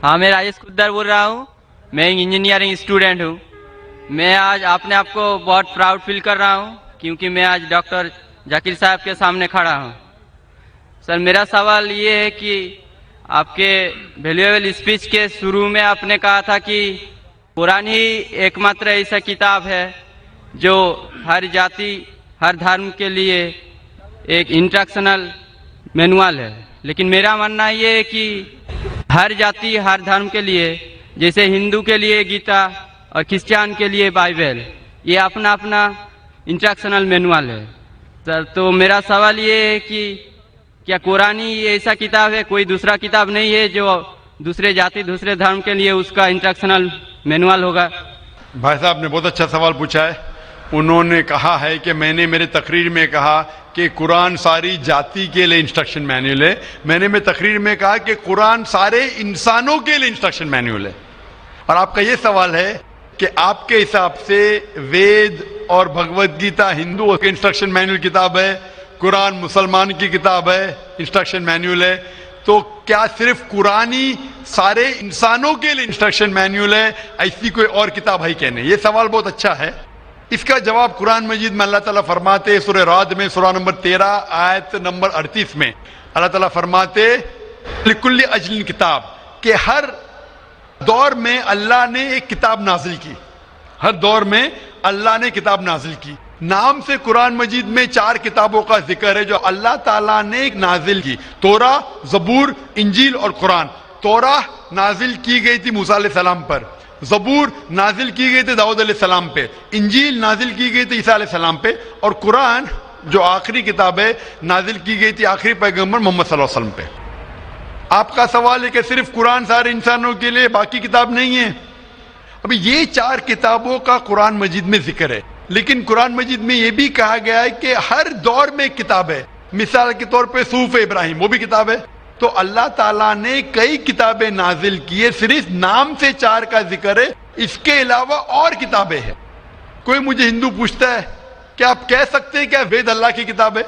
हाँ, मैं राजेश कुद्दर बोल रहा हूँ। मैं इंजीनियरिंग स्टूडेंट हूँ। मैं आज अपने आप को बहुत प्राउड फील कर रहा हूँ क्योंकि मैं आज डॉक्टर जाकिर साहब के सामने खड़ा हूँ। सर, मेरा सवाल ये है कि आपके वैल्यूएबल स्पीच के शुरू में आपने कहा था कि कुरान ही एकमात्र ऐसा किताब है जो हर जाति हर धर्म के लिए एक इंस्ट्रक्शनल मैनुअल है, लेकिन मेरा मानना ये है कि हर जाति हर धर्म के लिए, जैसे हिंदू के लिए गीता और क्रिश्चियन के लिए बाइबल, ये अपना अपना इंस्ट्रक्शनल मैनुअल है। सर, तो मेरा सवाल ये है कि क्या कुरान ही ऐसा किताब है, कोई दूसरा किताब नहीं है जो दूसरे जाति दूसरे धर्म के लिए उसका इंस्ट्रक्शनल मैनुअल होगा? भाई साहब ने बहुत अच्छा सवाल पूछा है। उन्होंने कहा है कि मैंने मेरे तकरीर में कहा कि कुरान सारी जाति के लिए इंस्ट्रक्शन मैनुअल है। मैंने मेरे तकरीर में कहा कि कुरान सारे इंसानों के लिए इंस्ट्रक्शन मैनुअल है। और आपका ये सवाल है कि आपके हिसाब से वेद और भगवत गीता हिंदुओं के इंस्ट्रक्शन मैनुअल किताब है, कुरान मुसलमान की किताब है, इंस्ट्रक्शन मैनुअल है, तो क्या सिर्फ कुरान ही सारे इंसानों के लिए इंस्ट्रक्शन मैनुअल है, ऐसी कोई और किताब है क्या? नहीं। ये सवाल बहुत अच्छा है। इसका जवाब कुरान मजीद में अल्लाह ताला फरमाते, सूरह राद में सूरह नंबर 13 आयत नंबर 38 में अल्लाह ताला फरमाते लिकुल्ली अजलिन किताब, कि हर दौर में अल्लाह ने एक किताब नाजिल की। हर दौर में अल्लाह ने किताब नाजिल की। नाम से कुरान मजीद में 4 किताबों का जिक्र है जो अल्लाह ताला ने नाजिल की। तोरा, जबूर, इंजील और कुरान। तोरा नाजिल की गई थी मूसा अलैहि सलाम पर, जबूर नाजिल की गई थी दाऊद अलैहि सलाम पे, इंजील नाजिल की गई थी ईसा अलैहि सलाम पे, और कुरान जो आखिरी किताब है नाजिल की गई थी आखिरी पैगंबर मोहम्मद सल्लल्लाहु अलैहि वसल्लम पे। आपका सवाल है कि सिर्फ कुरान सारे इंसानों के लिए, बाकी किताब नहीं है। अभी ये 4 किताबों का कुरान मजीद में जिक्र है, लेकिन कुरान मजीद में यह भी कहा गया है कि हर दौर में किताब है। मिसाल के तौर पे सूफ इब्राहिम, वो भी किताब है। तो अल्लाह ताला ने कई किताबें नाजिल की है, सिर्फ नाम से 4 का जिक्र है, इसके अलावा और किताबें हैं। कोई मुझे हिंदू पूछता है कि आप कह सकते हैं क्या वेद अल्लाह की किताब है?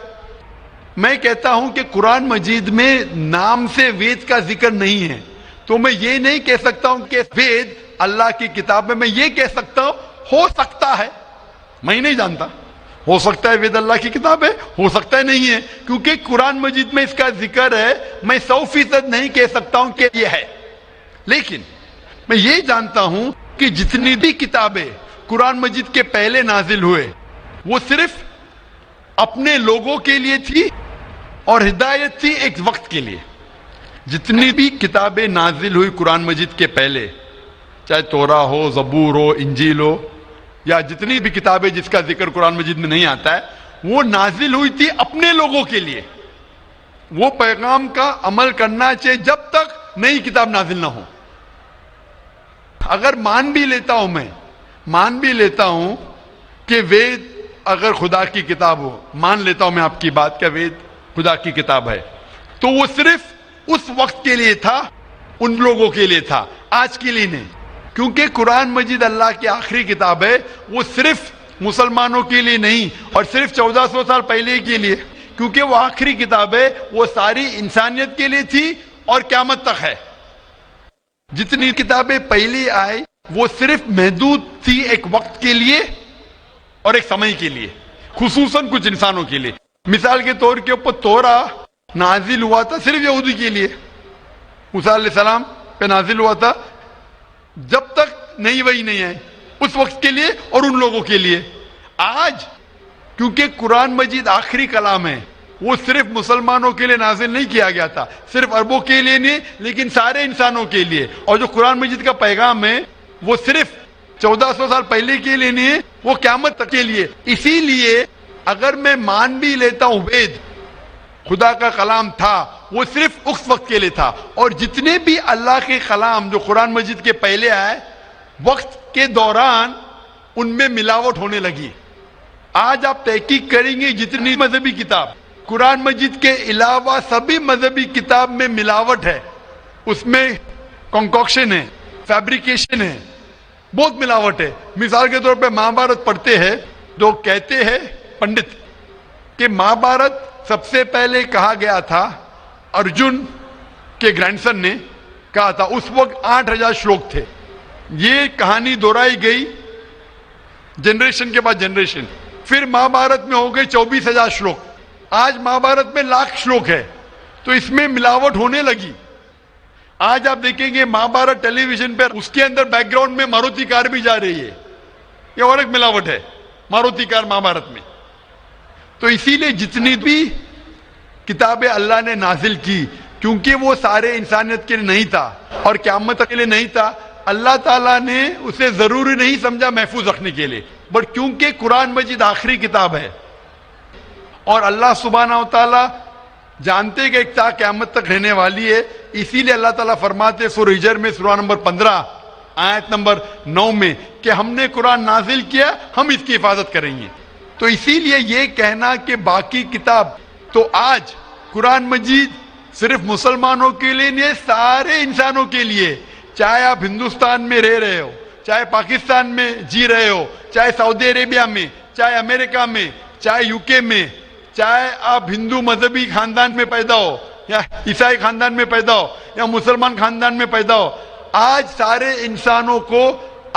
मैं कहता हूं कि कुरान मजीद में नाम से वेद का जिक्र नहीं है, तो मैं ये नहीं कह सकता हूं कि वेद अल्लाह की किताब है। मैं ये कह सकता हूं हो सकता है, मैं नहीं जानता, हो सकता है वेद अल्लाह की किताब है, हो सकता है नहीं है, क्योंकि कुरान मजीद में इसका जिक्र है। मैं 100% नहीं कह सकता हूं कि ये है, लेकिन मैं ये जानता हूं कि जितनी भी किताबें कुरान मजीद के पहले नाजिल हुए वो सिर्फ अपने लोगों के लिए थी और हिदायत थी एक वक्त के लिए। जितनी भी किताबें नाजिल हुई कुरान मजीद के पहले, चाहे तोरा हो, जबूर हो, इंजील हो, या जितनी भी किताबें जिसका जिक्र कुरान मजीद में नहीं आता है, वो नाजिल हुई थी अपने लोगों के लिए। वो पैगाम का अमल करना चाहिए जब तक नई किताब नाजिल ना हो। अगर मान भी लेता हूं कि वेद अगर खुदा की किताब हो, मान लेता हूं मैं आपकी बात, क्या वेद खुदा की किताब है, तो वो सिर्फ उस वक्त के लिए था, उन लोगों के लिए था, आज के लिए नहीं। क्योंकि कुरान मजीद अल्लाह की आखिरी किताब है, वो सिर्फ मुसलमानों के लिए नहीं और सिर्फ 1400 साल पहले के लिए, क्योंकि वो आखिरी किताब है, वो सारी इंसानियत के लिए थी और क़यामत तक है। जितनी किताबें पहले आई वो सिर्फ महदूद थी एक वक्त के लिए और एक समय के लिए, खुसूसन कुछ इंसानों के लिए। मिसाल के तौर के ऊपर तोरा नाजिल हुआ था सिर्फ यहूदी के लिए, मूसा अलैहि सलाम पे नाजिल हुआ था जब तक नई वही नहीं आई, उस वक्त के लिए और उन लोगों के लिए। आज क्योंकि कुरान मजीद आखिरी कलाम है, वो सिर्फ मुसलमानों के लिए नाजिल नहीं किया गया था, सिर्फ अरबों के लिए नहीं, लेकिन सारे इंसानों के लिए। और जो कुरान मजीद का पैगाम है वो सिर्फ 1400 साल पहले के लिए नहीं है, वो क़यामत तक के लिए। इसीलिए अगर मैं मान भी लेता हूं वेद खुदा का कलाम था, वो सिर्फ उस वक्त के लिए था, और जितने भी अल्लाह के कलाम जो कुरान मजीद के पहले आए, वक्त के दौरान उनमें मिलावट होने लगी। आज आप तहकीक करेंगे जितनी मजहबी किताब, कुरान मजीद के अलावा सभी मजहबी किताब में मिलावट है, उसमें कंकॉक्शन है, फैब्रिकेशन है, बहुत मिलावट है। मिसाल के तौर पे महाभारत पढ़ते हैं तो कहते हैं पंडित कि महाभारत सबसे पहले कहा गया था अर्जुन के ग्रैंडसन ने کہا تھا. اس وقت 8,000 شلوک تھے. یہ کہانی دہرائی گئی جنریشن کے بعد جنریشن. پھر مہابھارت میں ہو گئے 24,000 شلوک. آج مہابھارت میں 1,00,000 شلوک ہے. تو اس میں ملاوٹ ہونے لگی. آج آپ دیکھیں گے مہابھارت ٹیلی ویژن پر, اس کے اندر بیک گراؤنڈ میں ماروتی کار بھی جا رہی ہے. یہ اور ایک ملاوٹ ہے, ماروتی کار مہابھارت میں. تو اسی لیے جتنی بھی کتابیں اللہ نے نازل کی, کیونکہ وہ سارے انسانیت کے لیے نہیں تھا اور قیامت کے لیے نہیں تھا, اللہ تعالیٰ نے اسے ضروری نہیں سمجھا محفوظ رکھنے کے لیے. بٹ کیونکہ قرآن مجید آخری کتاب ہے اور اللہ سبحانہ و تعالیٰ جانتے کہ ایک تا قیامت تک رہنے والی ہے, اسی لیے اللہ تعالیٰ فرماتے سورہ ہجر میں سورہ نمبر 15 آیت نمبر 9 میں کہ ہم نے قرآن نازل کیا, ہم اس کی حفاظت کریں گے. تو اسی لیے یہ کہنا کہ باقی کتاب, تو آج قرآن مجید صرف مسلمانوں کے لیے نہیں, سارے انسانوں کے لیے. چاہے آپ ہندوستان میں رہ رہے ہو, چاہے پاکستان میں جی رہے ہو, چاہے سعودی عربیہ میں, چاہے امریکہ میں, چاہے UK میں, چاہے آپ ہندو مذہبی خاندان میں پیدا ہو یا عیسائی خاندان میں پیدا ہو یا مسلمان خاندان میں پیدا ہو, آج سارے انسانوں کو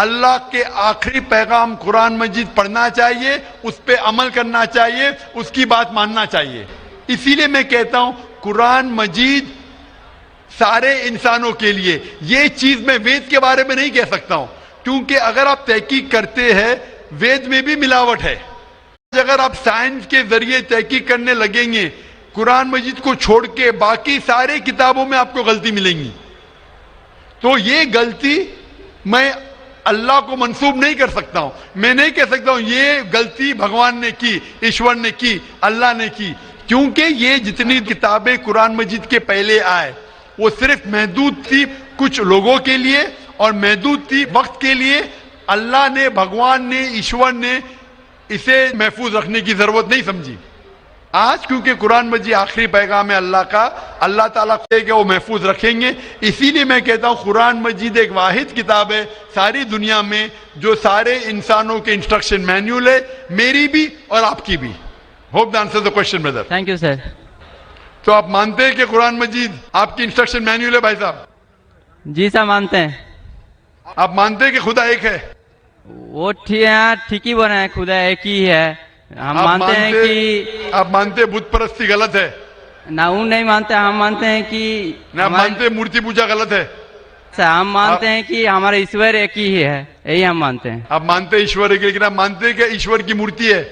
اللہ کے آخری پیغام قرآن مجید پڑھنا چاہیے, اس پہ عمل کرنا چاہیے, اس کی بات ماننا چاہیے. اسی لیے میں کہتا ہوں قرآن مجید سارے انسانوں کے لیے. یہ چیز میں وید کے بارے میں نہیں کہہ سکتا ہوں, کیونکہ اگر آپ تحقیق کرتے ہیں وید میں بھی ملاوٹ ہے. اگر آپ سائنس کے ذریعے تحقیق کرنے لگیں گے قرآن مجید کو چھوڑ کے باقی سارے کتابوں میں آپ کو غلطی ملیں گی. تو یہ غلطی میں اللہ کو منسوب نہیں کر سکتا ہوں. میں نہیں کہہ سکتا ہوں یہ غلطی بھگوان نے کی, ایشور نے کی, اللہ نے کی, کیونکہ یہ جتنی کتابیں قرآن مجید کے پہلے آئے وہ صرف محدود تھی کچھ لوگوں کے لیے اور محدود تھی وقت کے لیے. اللہ نے, بھگوان نے, ایشور نے اسے محفوظ رکھنے کی ضرورت نہیں سمجھی. آج کیونکہ قرآن مجید آخری پیغام ہے اللہ کا, اللہ تعالیٰ کہ وہ محفوظ رکھیں گے. اسی لیے میں کہتا ہوں قرآن مجید ایک واحد کتاب ہے ساری دنیا میں جو سارے انسانوں کے انسٹرکشن مینیول ہے, میری بھی اور آپ کی بھی. Hope the answer the question Brother. Thank you sir. تو آپ مانتے ہیں کہ قرآن مجید آپ کی انسٹرکشن مینیول ہے بھائی صاحب؟ جی سر مانتے ہیں. آپ مانتے ہیں کہ خدا ایک ہے؟ وہ ٹھیک ہی بنا ہے, خدا ایک ہی ہے. ہم مانتے ہیں کہ آپ مانتے بت پرستی غلط ہے؟ نہ وہ نہیں مانتے, ہم مانتے ہیں کہ نہ مانتے مورتی پوجا غلط ہے؟ ہم مانتے ہیں کہ ہمارا ایشور ایک ہی ہے, یہی ہم مانتے ہیں. آپ مانتے ایشور ہے, لیکن آپ مانتے ہیں کہ ایشور کی مورتی ہے؟